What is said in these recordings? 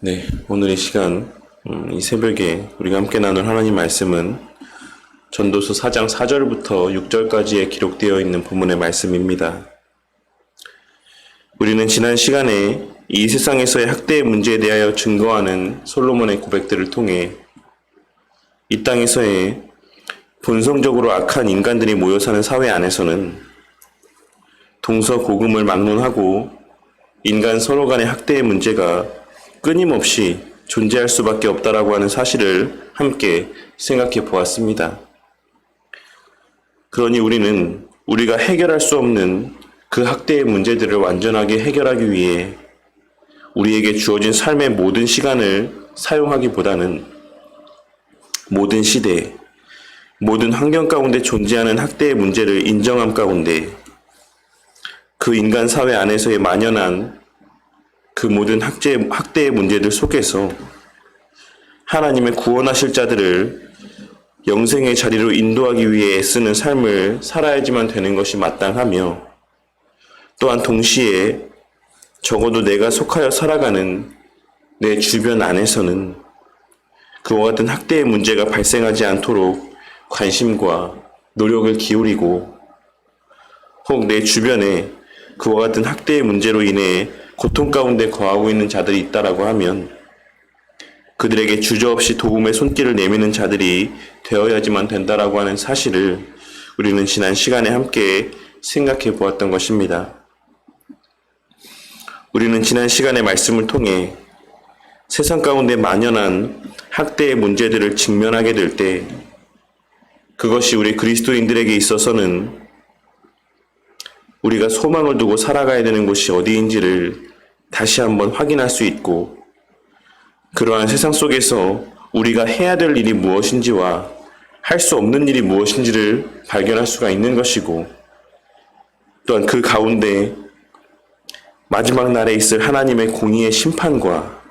네, 오늘 이 시간, 이 새벽에 우리가 함께 나눌 하나님 말씀은 전도서 4장 4절부터 6절까지에 기록되어 있는 본문의 말씀입니다. 우리는 지난 시간에 이 세상에서의 학대의 문제에 대하여 증거하는 솔로몬의 고백들을 통해 이 땅에서의 본성적으로 악한 인간들이 모여 사는 사회 안에서는 동서고금을 막론하고 인간 서로 간의 학대의 문제가 끊임없이 존재할 수밖에 없다라고 하는 사실을 함께 생각해 보았습니다. 그러니 우리는 우리가 해결할 수 없는 그 학대의 문제들을 완전하게 해결하기 위해 우리에게 주어진 삶의 모든 시간을 사용하기보다는 모든 시대, 모든 환경 가운데 존재하는 학대의 문제를 인정함 가운데 그 인간 사회 안에서의 만연한 그 모든 학대의 문제들 속에서 하나님의 구원하실 자들을 영생의 자리로 인도하기 위해 애쓰는 삶을 살아야지만 되는 것이 마땅하며 또한 동시에 적어도 내가 속하여 살아가는 내 주변 안에서는 그와 같은 학대의 문제가 발생하지 않도록 관심과 노력을 기울이고 혹 내 주변에 그와 같은 학대의 문제로 인해 고통 가운데 거하고 있는 자들이 있다라고 하면 그들에게 주저없이 도움의 손길을 내미는 자들이 되어야지만 된다라고 하는 사실을 우리는 지난 시간에 함께 생각해 보았던 것입니다. 우리는 지난 시간의 말씀을 통해 세상 가운데 만연한 학대의 문제들을 직면하게 될 때 그것이 우리 그리스도인들에게 있어서는 우리가 소망을 두고 살아가야 되는 곳이 어디인지를 다시 한번 확인할 수 있고 그러한 세상 속에서 우리가 해야 될 일이 무엇인지와 할 수 없는 일이 무엇인지를 발견할 수가 있는 것이고 또한 그 가운데 마지막 날에 있을 하나님의 공의의 심판과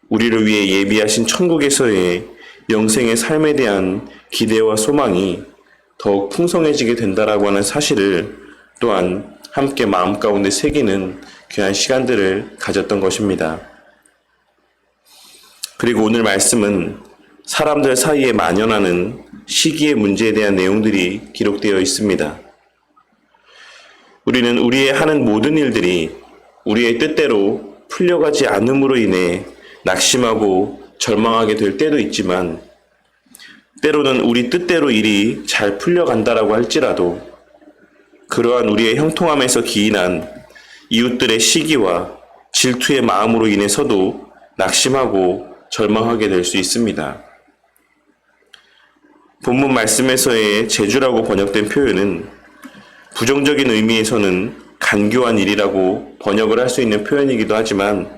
우리를 위해 예비하신 천국에서의 영생의 삶에 대한 기대와 소망이 더욱 풍성해지게 된다라고 하는 사실을 또한 함께 마음 가운데 새기는 귀한 시간들을 가졌던 것입니다. 그리고 오늘 말씀은 사람들 사이에 만연하는 시기의 문제에 대한 내용들이 기록되어 있습니다. 우리는 우리의 하는 모든 일들이 우리의 뜻대로 풀려가지 않음으로 인해 낙심하고 절망하게 될 때도 있지만 때로는 우리 뜻대로 일이 잘 풀려간다라고 할지라도 그러한 우리의 형통함에서 기인한 이웃들의 시기와 질투의 마음으로 인해서도 낙심하고 절망하게 될 수 있습니다. 본문 말씀에서의 재주라고 번역된 표현은 부정적인 의미에서는 간교한 일이라고 번역을 할 수 있는 표현이기도 하지만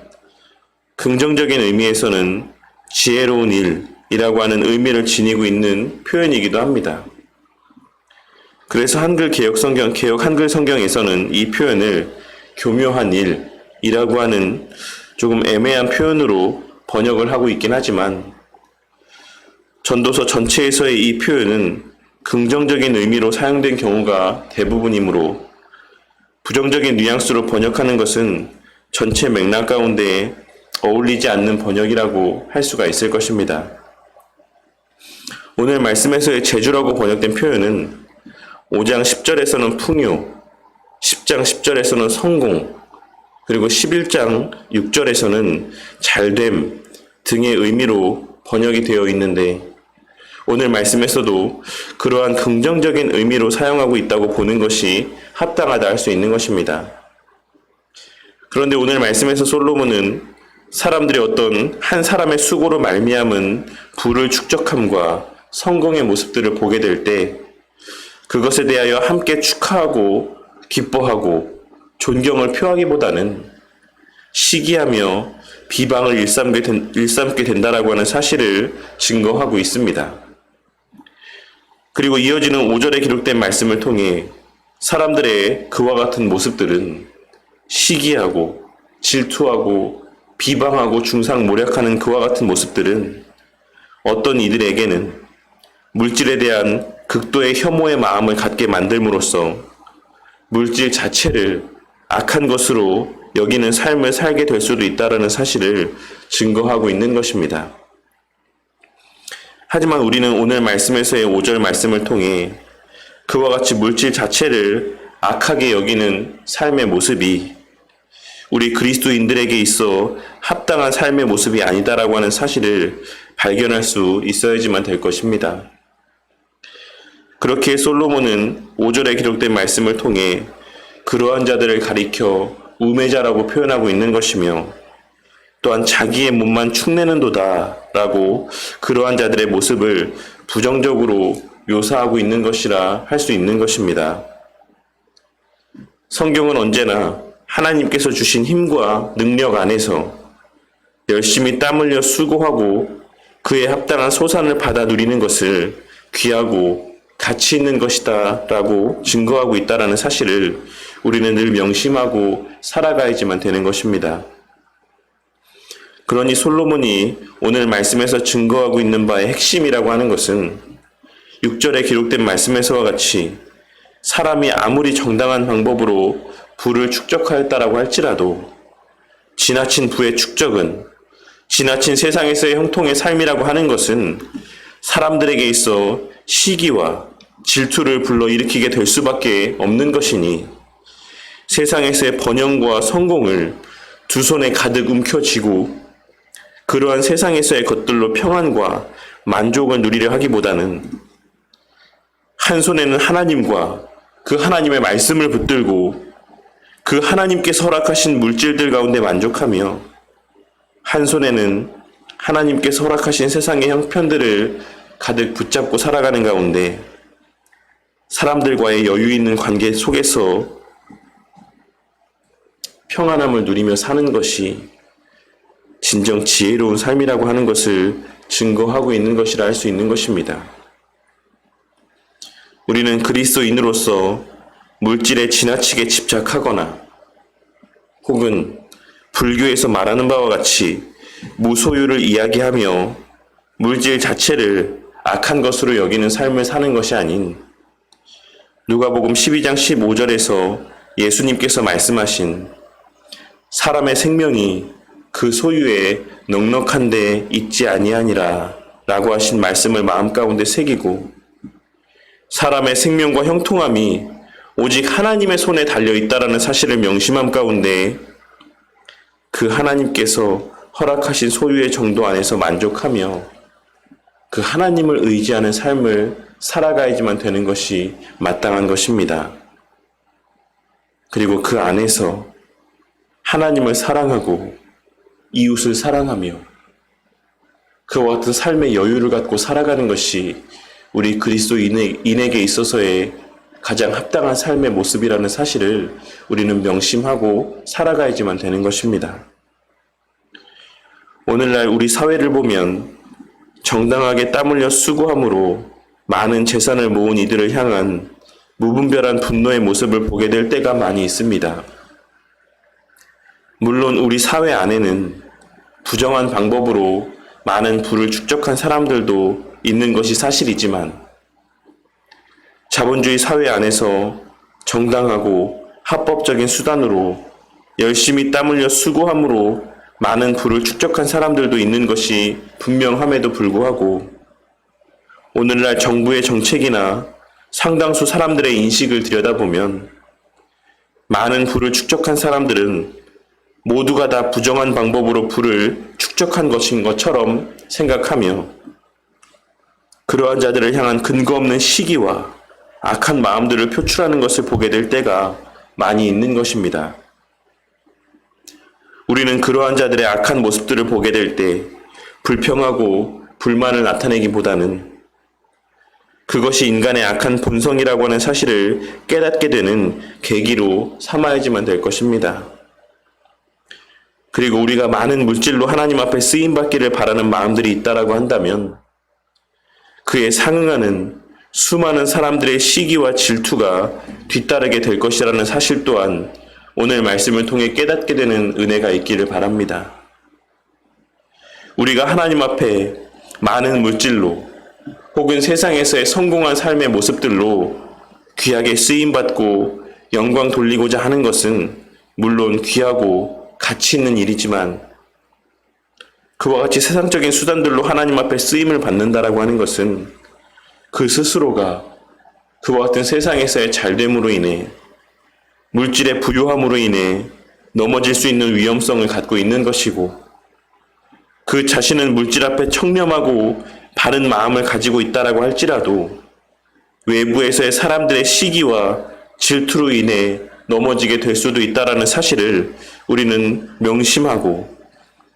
긍정적인 의미에서는 지혜로운 일이라고 하는 의미를 지니고 있는 표현이기도 합니다. 그래서 개역 한글 성경에서는 이 표현을 교묘한 일이라고 하는 조금 애매한 표현으로 번역을 하고 있긴 하지만 전도서 전체에서의 이 표현은 긍정적인 의미로 사용된 경우가 대부분이므로 부정적인 뉘앙스로 번역하는 것은 전체 맥락 가운데 어울리지 않는 번역이라고 할 수가 있을 것입니다. 오늘 말씀에서의 재주라고 번역된 표현은 5장 10절에서는 풍요, 10장 10절에서는 성공, 그리고 11장 6절에서는 잘됨 등의 의미로 번역이 되어 있는데 오늘 말씀에서도 그러한 긍정적인 의미로 사용하고 있다고 보는 것이 합당하다 할 수 있는 것입니다. 그런데 오늘 말씀에서 솔로몬은 사람들이 어떤 한 사람의 수고로 말미암은 부를 축적함과 성공의 모습들을 보게 될 때 그것에 대하여 함께 축하하고 기뻐하고 존경을 표하기보다는 시기하며 비방을 일삼게 된다라고 하는 사실을 증거하고 있습니다. 그리고 이어지는 5절에 기록된 말씀을 통해 사람들의 그와 같은 모습들은 시기하고 질투하고 비방하고 중상모략하는 그와 같은 모습들은 어떤 이들에게는 물질에 대한 극도의 혐오의 마음을 갖게 만들므로써 물질 자체를 악한 것으로 여기는 삶을 살게 될 수도 있다는 사실을 증거하고 있는 것입니다. 하지만 우리는 오늘 말씀에서의 5절 말씀을 통해 그와 같이 물질 자체를 악하게 여기는 삶의 모습이 우리 그리스도인들에게 있어 합당한 삶의 모습이 아니다라고 하는 사실을 발견할 수 있어야지만 될 것입니다. 그렇게 솔로몬은 5절에 기록된 말씀을 통해 그러한 자들을 가리켜 우매자라고 표현하고 있는 것이며 또한 자기의 몸만 축내는도다 라고 그러한 자들의 모습을 부정적으로 묘사하고 있는 것이라 할 수 있는 것입니다. 성경은 언제나 하나님께서 주신 힘과 능력 안에서 열심히 땀 흘려 수고하고 그에 합당한 소산을 받아 누리는 것을 귀하고 가치 있는 것이다 라고 증거하고 있다는 사실을 우리는 늘 명심하고 살아가야지만 되는 것입니다. 그러니 솔로몬이 오늘 말씀에서 증거하고 있는 바의 핵심이라고 하는 것은 6절에 기록된 말씀에서와 같이 사람이 아무리 정당한 방법으로 부를 축적하였다라고 할지라도 지나친 부의 축적은 지나친 세상에서의 형통의 삶이라고 하는 것은 사람들에게 있어 시기와 질투를 불러일으키게 될 수밖에 없는 것이니 세상에서의 번영과 성공을 두 손에 가득 움켜쥐고 그러한 세상에서의 것들로 평안과 만족을 누리려 하기보다는 한 손에는 하나님과 그 하나님의 말씀을 붙들고 그 하나님께서 허락하신 물질들 가운데 만족하며 한 손에는 하나님께서 허락하신 세상의 형편들을 가득 붙잡고 살아가는 가운데 사람들과의 여유 있는 관계 속에서 평안함을 누리며 사는 것이 진정 지혜로운 삶이라고 하는 것을 증거하고 있는 것이라 할 수 있는 것입니다. 우리는 그리스도인으로서 물질에 지나치게 집착하거나 혹은 불교에서 말하는 바와 같이 무소유를 이야기하며 물질 자체를 악한 것으로 여기는 삶을 사는 것이 아닌 누가복음 12장 15절에서 예수님께서 말씀하신 사람의 생명이 그 소유에 넉넉한 데 있지 아니하니라 라고 하신 말씀을 마음 가운데 새기고 사람의 생명과 형통함이 오직 하나님의 손에 달려있다라는 사실을 명심함 가운데 그 하나님께서 허락하신 소유의 정도 안에서 만족하며 그 하나님을 의지하는 삶을 살아가야지만 되는 것이 마땅한 것입니다. 그리고 그 안에서 하나님을 사랑하고 이웃을 사랑하며 그와 같은 삶의 여유를 갖고 살아가는 것이 우리 그리스도인에게 있어서의 가장 합당한 삶의 모습이라는 사실을 우리는 명심하고 살아가야지만 되는 것입니다. 오늘날 우리 사회를 보면 정당하게 땀 흘려 수고함으로 많은 재산을 모은 이들을 향한 무분별한 분노의 모습을 보게 될 때가 많이 있습니다. 물론 우리 사회 안에는 부정한 방법으로 많은 부를 축적한 사람들도 있는 것이 사실이지만 자본주의 사회 안에서 정당하고 합법적인 수단으로 열심히 땀 흘려 수고함으로 많은 부를 축적한 사람들도 있는 것이 분명함에도 불구하고 오늘날 정부의 정책이나 상당수 사람들의 인식을 들여다보면 많은 부를 축적한 사람들은 모두가 다 부정한 방법으로 부를 축적한 것인 것처럼 생각하며 그러한 자들을 향한 근거 없는 시기와 악한 마음들을 표출하는 것을 보게 될 때가 많이 있는 것입니다. 우리는 그러한 자들의 악한 모습들을 보게 될 때 불평하고 불만을 나타내기보다는 그것이 인간의 악한 본성이라고 하는 사실을 깨닫게 되는 계기로 삼아야지만 될 것입니다. 그리고 우리가 많은 물질로 하나님 앞에 쓰임받기를 바라는 마음들이 있다라고 한다면 그에 상응하는 수많은 사람들의 시기와 질투가 뒤따르게 될 것이라는 사실 또한 오늘 말씀을 통해 깨닫게 되는 은혜가 있기를 바랍니다. 우리가 하나님 앞에 많은 물질로 혹은 세상에서의 성공한 삶의 모습들로 귀하게 쓰임받고 영광 돌리고자 하는 것은 물론 귀하고 가치 있는 일이지만 그와 같이 세상적인 수단들로 하나님 앞에 쓰임을 받는다라고 하는 것은 그 스스로가 그와 같은 세상에서의 잘됨으로 인해 물질의 부유함으로 인해 넘어질 수 있는 위험성을 갖고 있는 것이고 그 자신은 물질 앞에 청렴하고 바른 마음을 가지고 있다라고 할지라도 외부에서의 사람들의 시기와 질투로 인해 넘어지게 될 수도 있다라는 사실을 우리는 명심하고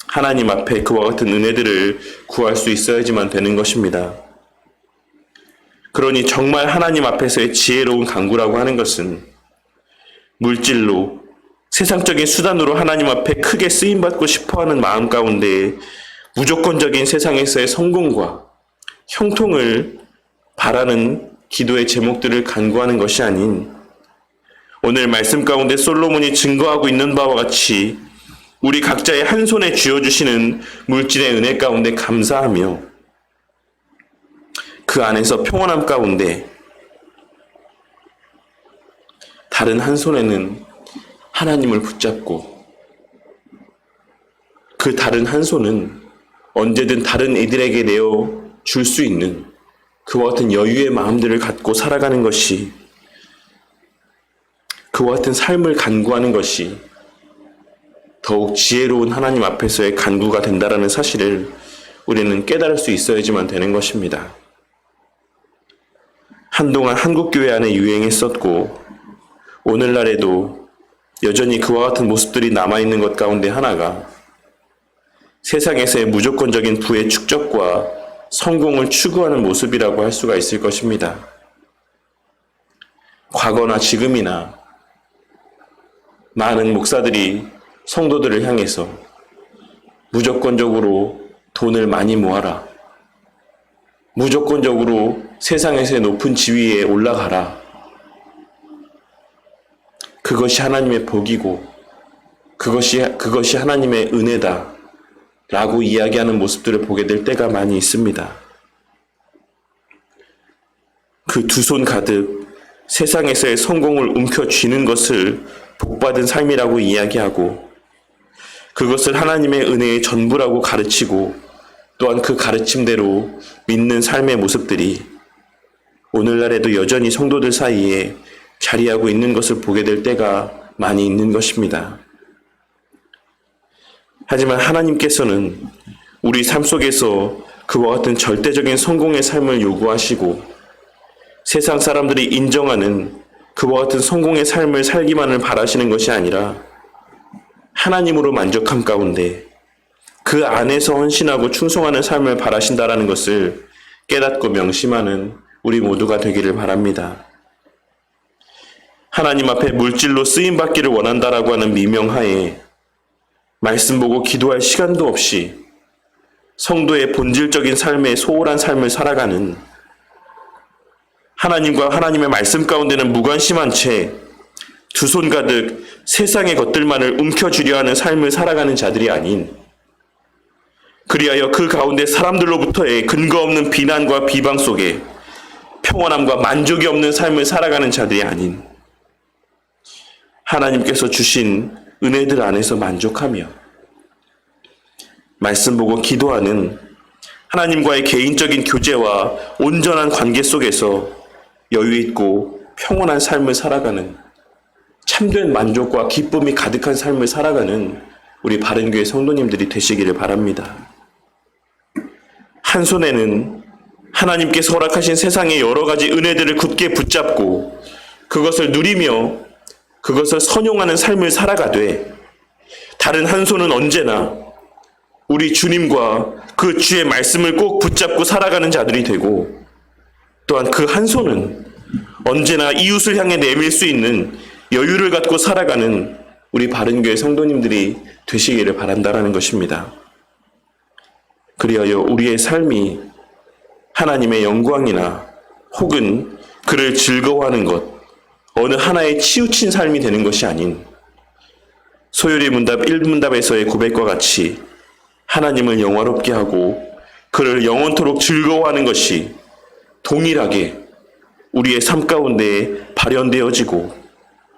하나님 앞에 그와 같은 은혜들을 구할 수 있어야지만 되는 것입니다. 그러니 정말 하나님 앞에서의 지혜로운 간구라고 하는 것은 물질로 세상적인 수단으로 하나님 앞에 크게 쓰임받고 싶어하는 마음 가운데 무조건적인 세상에서의 성공과 형통을 바라는 기도의 제목들을 간구하는 것이 아닌 오늘 말씀 가운데 솔로몬이 증거하고 있는 바와 같이 우리 각자의 한 손에 쥐어주시는 물질의 은혜 가운데 감사하며 그 안에서 평온함 가운데 다른 한 손에는 하나님을 붙잡고 그 다른 한 손은 언제든 다른 이들에게 내어 줄 수 있는 그와 같은 여유의 마음들을 갖고 살아가는 것이 그와 같은 삶을 간구하는 것이 더욱 지혜로운 하나님 앞에서의 간구가 된다라는 사실을 우리는 깨달을 수 있어야지만 되는 것입니다. 한동안 한국교회 안에 유행했었고 오늘날에도 여전히 그와 같은 모습들이 남아있는 것 가운데 하나가 세상에서의 무조건적인 부의 축적과 성공을 추구하는 모습이라고 할 수가 있을 것입니다. 과거나 지금이나 많은 목사들이 성도들을 향해서 무조건적으로 돈을 많이 모아라. 무조건적으로 세상에서의 높은 지위에 올라가라. 그것이 하나님의 복이고 그것이 하나님의 은혜다 라고 이야기하는 모습들을 보게 될 때가 많이 있습니다. 그 두 손 가득 세상에서의 성공을 움켜쥐는 것을 복받은 삶이라고 이야기하고 그것을 하나님의 은혜의 전부라고 가르치고 또한 그 가르침대로 믿는 삶의 모습들이 오늘날에도 여전히 성도들 사이에 자리하고 있는 것을 보게 될 때가 많이 있는 것입니다. 하지만 하나님께서는 우리 삶 속에서 그와 같은 절대적인 성공의 삶을 요구하시고 세상 사람들이 인정하는 그와 같은 성공의 삶을 살기만을 바라시는 것이 아니라 하나님으로 만족함 가운데 그 안에서 헌신하고 충성하는 삶을 바라신다라는 것을 깨닫고 명심하는 우리 모두가 되기를 바랍니다. 하나님 앞에 물질로 쓰임받기를 원한다라고 하는 미명하에 말씀 보고 기도할 시간도 없이 성도의 본질적인 삶에 소홀한 삶을 살아가는 하나님과 하나님의 말씀 가운데는 무관심한 채 두 손 가득 세상의 것들만을 움켜쥐려 하는 삶을 살아가는 자들이 아닌 그리하여 그 가운데 사람들로부터의 근거 없는 비난과 비방 속에 평온함과 만족이 없는 삶을 살아가는 자들이 아닌 하나님께서 주신 은혜들 안에서 만족하며 말씀 보고 기도하는 하나님과의 개인적인 교제와 온전한 관계 속에서 여유 있고 평온한 삶을 살아가는 참된 만족과 기쁨이 가득한 삶을 살아가는 우리 바른교회 성도님들이 되시기를 바랍니다. 한 손에는 하나님께서 허락하신 세상의 여러 가지 은혜들을 굳게 붙잡고 그것을 누리며 그것을 선용하는 삶을 살아가되 다른 한 손은 언제나 우리 주님과 그 주의 말씀을 꼭 붙잡고 살아가는 자들이 되고 또한 그 한 손은 언제나 이웃을 향해 내밀 수 있는 여유를 갖고 살아가는 우리 바른교회 성도님들이 되시기를 바란다라는 것입니다. 그리하여 우리의 삶이 하나님의 영광이나 혹은 그를 즐거워하는 것 어느 하나에 치우친 삶이 되는 것이 아닌 소요리 문답 1문답에서의 고백과 같이 하나님을 영화롭게 하고 그를 영원토록 즐거워하는 것이 동일하게 우리의 삶 가운데 발현되어지고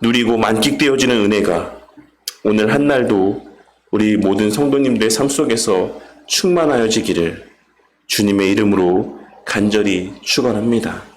누리고 만끽되어지는 은혜가 오늘 한 날도 우리 모든 성도님들 삶 속에서 충만하여지기를 주님의 이름으로 간절히 축원합니다.